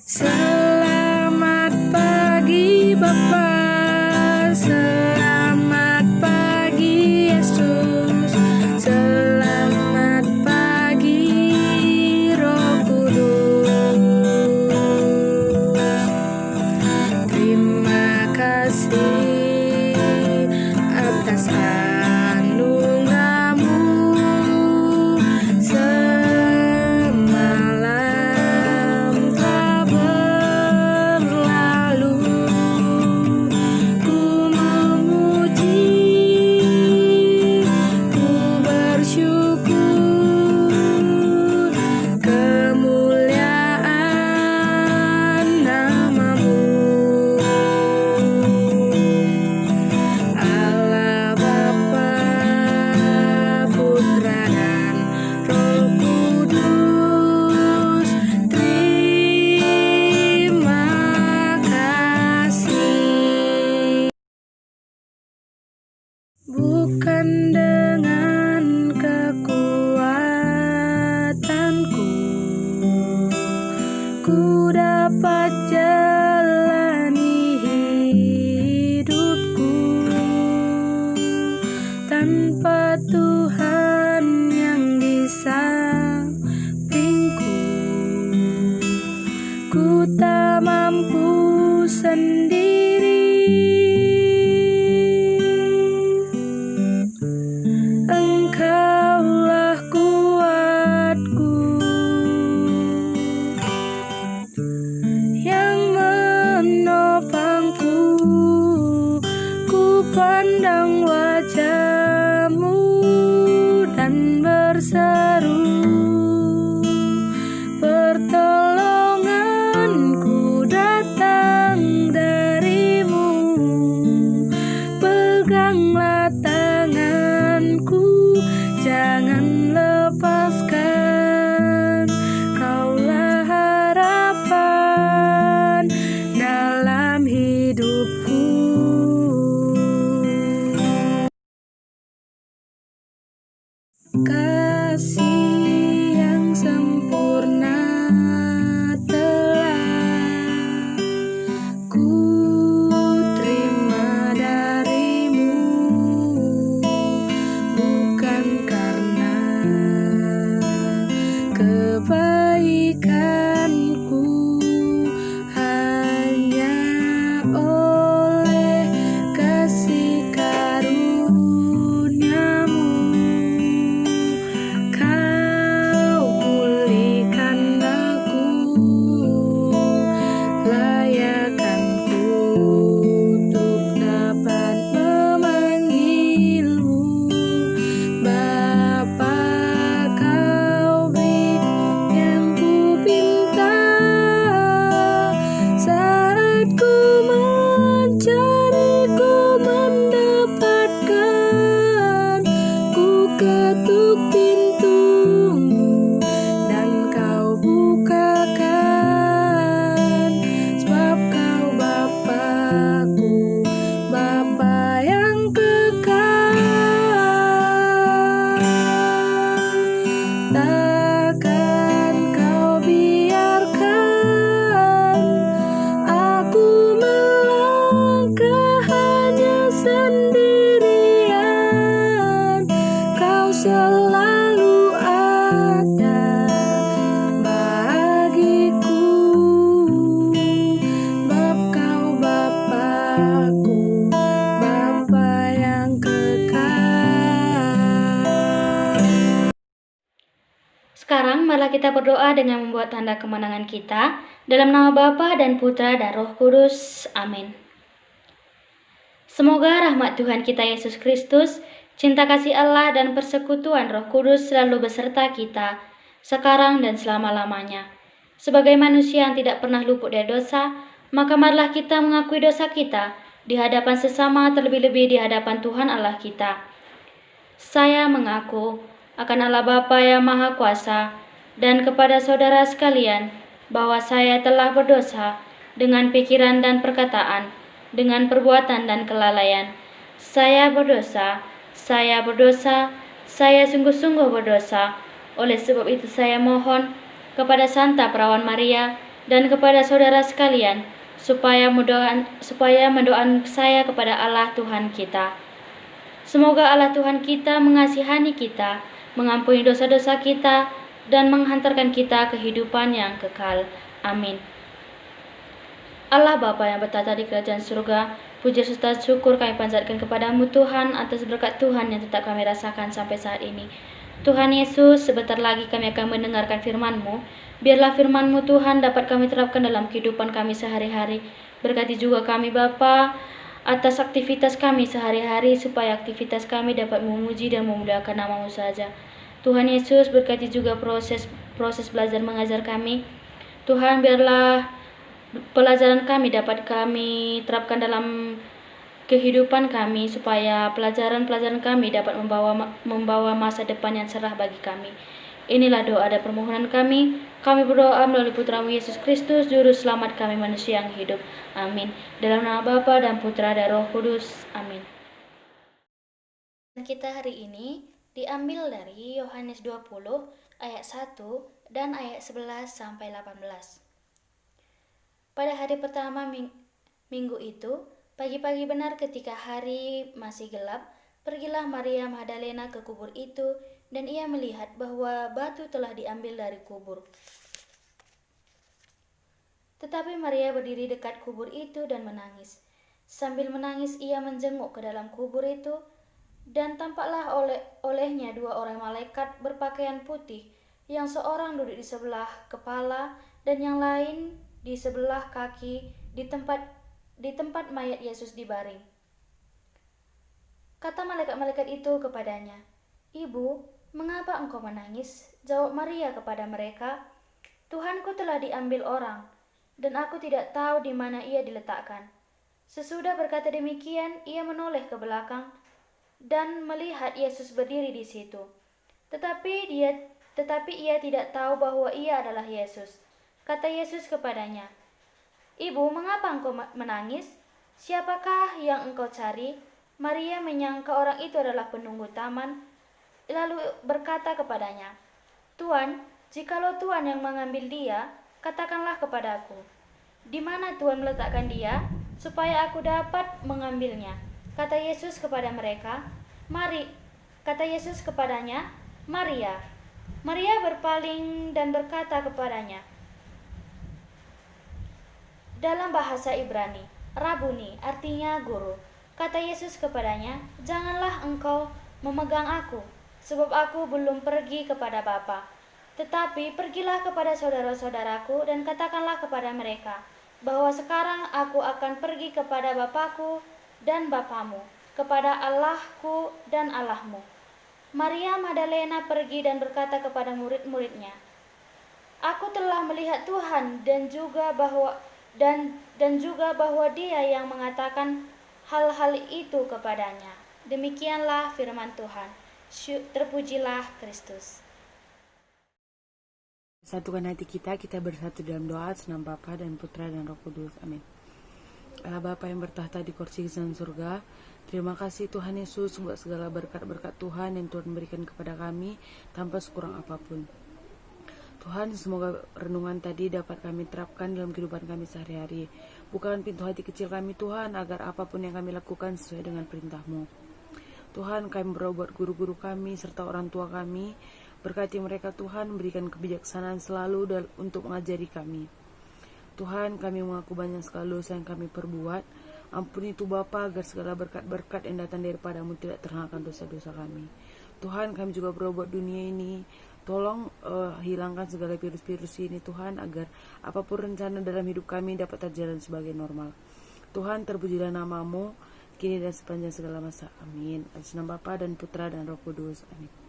Selamat pagi Bapa, selamat pagi Yesus, selamat pagi Roh Kudus. Terima kasih atas anugerah-Mu. Semalam telah berlalu, ku memuji, ku bersyukur, kemuliaan nama-Mu. Allah Bapa, Putra dan Roh Kudus, terima kasih. Bukan dengan kekuatanku ku dapat jalani hidupku, tanpa Tuhan yang di sampingku, ku tak mampu sendiri. Engkaulah kuatku, yang menopangku. Ku pandang wajah-Mu dan berseru, pertolonganku datang dari-Mu. Peganglah tanganku, jangan lepaskan. Kaulah harapan dalam hidupku. Kasih yang sempurna telah ku terima dari-Mu, bukan karena kebaikanku, hanya oleh kasih karunia-Mu. Kau pulihkan aku, layakkanku untuk dapat memanggil-Mu Bapa. Kau beri yang ku pinta, saat ku mencari, ku mendapatkan. Ku ketuk pintu-Mu dan Kau bukakan, sebab Kau Bapa-Ku, Bapa yang kekal. Takkan Kau biarkan aku melangkah hanya sendirian. Kau selalu ada bagiku, bab Kau Bapa-Ku, Bapa yang kekal. Sekarang marilah kita berdoa dengan membuat tanda kemenangan kita. Dalam nama Bapa dan Putra dan Roh Kudus. Amin. Semoga rahmat Tuhan kita Yesus Kristus, cinta kasih Allah dan persekutuan Roh Kudus selalu beserta kita, sekarang dan selama-lamanya. Sebagai manusia yang tidak pernah luput dari dosa, maka marilah kita mengakui dosa kita di hadapan sesama, terlebih-lebih di hadapan Tuhan Allah kita. Saya mengaku akan Allah Bapa yang Maha Kuasa dan kepada saudara sekalian bahwa saya telah berdosa dengan pikiran dan perkataan, dengan perbuatan dan kelalaian. Saya berdosa, saya sungguh-sungguh berdosa. Oleh sebab itu saya mohon kepada Santa Perawan Maria dan kepada saudara sekalian, supaya mendoakan saya kepada Allah Tuhan kita. Semoga Allah Tuhan kita mengasihani kita, mengampuni dosa-dosa kita, dan menghantarkan kita kehidupan yang kekal. Amin. Allah Bapa yang bertata di kerajaan surga, puji serta syukur kami panjatkan kepadamu Tuhan atas berkat Tuhan yang tetap kami rasakan sampai saat ini. Tuhan Yesus, sebentar lagi kami akan mendengarkan firman-Mu. Biarlah firman-Mu Tuhan dapat kami terapkan dalam kehidupan kami sehari-hari. Berkati juga kami Bapa atas aktivitas kami sehari-hari, supaya aktivitas kami dapat memuji dan memuliakan nama-Mu saja. Tuhan Yesus, berkati juga proses belajar mengajar kami. Tuhan, biarlah pelajaran kami dapat kami terapkan dalam kehidupan kami, supaya pelajaran kami dapat membawa masa depan yang cerah bagi kami. Inilah doa dan permohonan kami. Kami berdoa melalui Putra-Mu Yesus Kristus, Juru Selamat kami manusia yang hidup. Amin. Dalam nama Bapa dan Putra dan Roh Kudus. Amin. Kita hari ini diambil dari Yohanes 20 ayat 1 dan ayat 11 sampai 18. Pada hari pertama minggu itu, pagi-pagi benar ketika hari masih gelap, pergilah Maria Magdalena ke kubur itu, dan ia melihat bahwa batu telah diambil dari kubur. Tetapi Maria berdiri dekat kubur itu dan menangis. Sambil menangis ia menjenguk ke dalam kubur itu, dan tampaklah olehnya dua orang malaikat berpakaian putih, yang seorang duduk di sebelah kepala dan yang lain di sebelah kaki di tempat mayat Yesus dibaring. Kata malaikat-malaikat itu kepadanya, "Ibu, mengapa engkau menangis?" Jawab Maria kepada mereka, "Tuhanku telah diambil orang, dan aku tidak tahu di mana ia diletakkan." Sesudah berkata demikian, ia menoleh ke belakang dan melihat Yesus berdiri di situ. Tetapi ia tidak tahu bahwa ia adalah Yesus. Kata Yesus kepadanya, "Ibu, mengapa engkau menangis? Siapakah yang engkau cari?" Maria menyangka orang itu adalah penunggu taman, lalu berkata kepadanya, "Tuan, jikalau Tuan yang mengambil dia, katakanlah kepadaku, di mana Tuan meletakkan dia, supaya aku dapat mengambilnya." Kata Yesus kepada mereka, "Mari." Kata Yesus kepadanya, "Maria." Maria berpaling dan berkata kepadanya, dalam bahasa Ibrani, "Rabuni," artinya guru. Kata Yesus kepadanya, "Janganlah engkau memegang aku, sebab aku belum pergi kepada Bapa. Tetapi pergilah kepada saudara-saudaraku dan katakanlah kepada mereka, bahwa sekarang aku akan pergi kepada Bapakku dan Bapamu, kepada Allahku dan Allahmu." Maria Magdalena pergi dan berkata kepada murid-muridnya, "Aku telah melihat Tuhan dan juga bahwa Dia yang mengatakan hal-hal itu kepadanya." Demikianlah firman Tuhan. Terpujilah Kristus. Satukan hati kita bersatu dalam doa atas nama Bapa dan Putra dan Roh Kudus. Amin. Allah Bapa yang bertahta di kursi kerajaan surga, terima kasih Tuhan Yesus buat segala berkat-berkat Tuhan yang Tuhan berikan kepada kami tanpa sekurang apapun. Tuhan, semoga renungan tadi dapat kami terapkan dalam kehidupan kami sehari-hari. Bukakan pintu hati kecil kami Tuhan, agar apapun yang kami lakukan sesuai dengan perintah-Mu. Tuhan, kami berdoa buat guru-guru kami serta orang tua kami. Berkati mereka Tuhan, berikan kebijaksanaan selalu untuk mengajari kami. Tuhan, kami mengaku banyak sekali dosa yang kami perbuat. Ampuni itu Bapa, agar segala berkat-berkat yang datang daripada-Mu tidak terhalang dosa-dosa kami. Tuhan, kami juga berdoa buat dunia ini. Tolong hilangkan segala virus-virus ini Tuhan, agar apapun rencana dalam hidup kami dapat terjalan sebagai normal. Tuhan, terpujilah nama-Mu kini dan sepanjang segala masa. Amin. Atas nama Bapa dan Putra dan Roh Kudus. Amin.